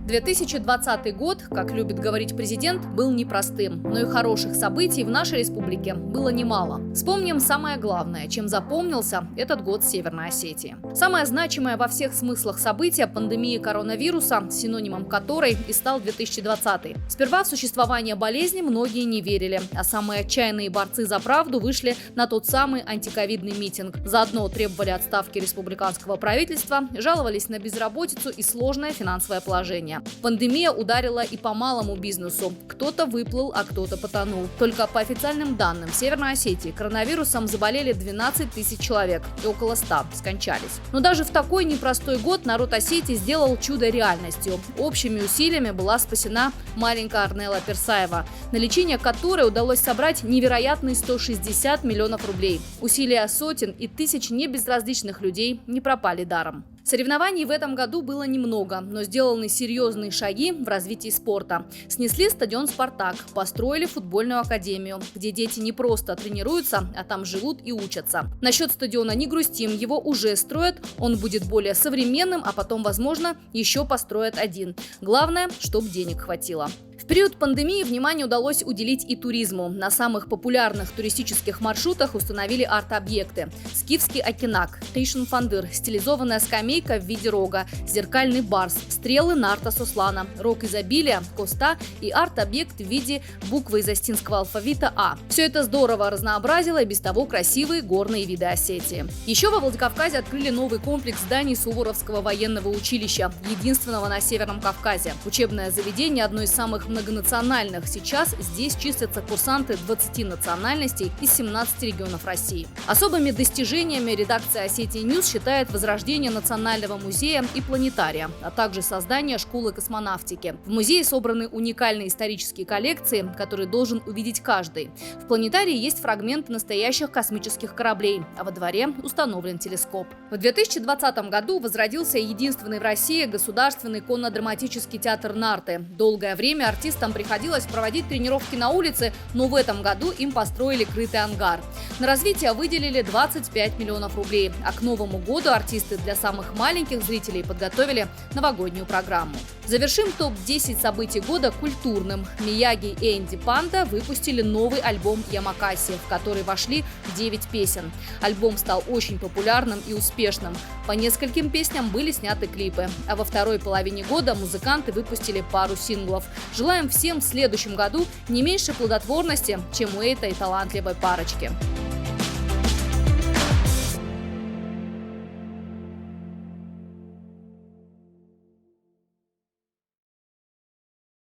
2020 год, как любит говорить президент, был непростым, но и хороших событий в нашей республике было немало. Вспомним самое главное, чем запомнился этот год в Северной Осетии. Самое значимое во всех смыслах событие – пандемия коронавируса, синонимом которой и стал 2020. Сперва в существование болезни многие не верили, а самые отчаянные борцы за правду вышли на тот самый антиковидный митинг. Заодно требовали отставки республиканского правительства, жаловались на безработицу и сложное финансовое положение. Пандемия ударила и по малому бизнесу. Кто-то выплыл, а кто-то потонул. Только по официальным данным в Северной Осетии коронавирусом заболели 12 тысяч человек и около 100 скончались. Но даже в такой непростой год народ Осетии сделал чудо реальностью. Общими усилиями была спасена маленькая Арнелла Персаева, на лечение которой удалось собрать невероятные 160 миллионов рублей. Усилия сотен и тысяч небезразличных людей не пропали даром. Соревнований в этом году было немного, но сделаны серьезные шаги в развитии спорта. Снесли стадион «Спартак», построили футбольную академию, где дети не просто тренируются, а там живут и учатся. Насчет стадиона не грустим, его уже строят, он будет более современным, а потом, возможно, еще построят один. Главное, чтобы денег хватило. В период пандемии внимание удалось уделить и туризму. На самых популярных туристических маршрутах установили арт-объекты. Скифский окинак, Тейшн-фандыр, стилизованная скамейка в виде рога, зеркальный барс, стрелы нарта Сослана, рог изобилия, коста и арт-объект в виде буквы из остинского алфавита А. Все это здорово разнообразило и без того красивые горные виды Осетии. Еще во Владикавказе открыли новый комплекс зданий Суворовского военного училища, единственного на Северном Кавказе. Учебное заведение одно из самых многонациональных. Сейчас здесь числятся курсанты 20 национальностей из 17 регионов России. Особыми достижениями редакция Осетии Ньюс считает возрождение Национального музея и планетария, а также создание школы космонавтики. В музее собраны уникальные исторические коллекции, которые должен увидеть каждый. В планетарии есть фрагменты настоящих космических кораблей, а во дворе установлен телескоп. В 2020 году возродился единственный в России государственный конно-драматический театр «Нарты». Долгое время артистам приходилось проводить тренировки на улице, но в этом году им построили крытый ангар. На развитие выделили 25 миллионов рублей, а к Новому году артисты для самых маленьких зрителей подготовили новогоднюю программу. Завершим топ-10 событий года культурным. Мияги и Энди Панда выпустили новый альбом «Ямакаси», в который вошли 9 песен. Альбом стал очень популярным и успешным. По нескольким песням были сняты клипы. А во второй половине года музыканты выпустили пару синглов. Желаем всем в следующем году не меньше плодотворности, чем у этой талантливой парочки.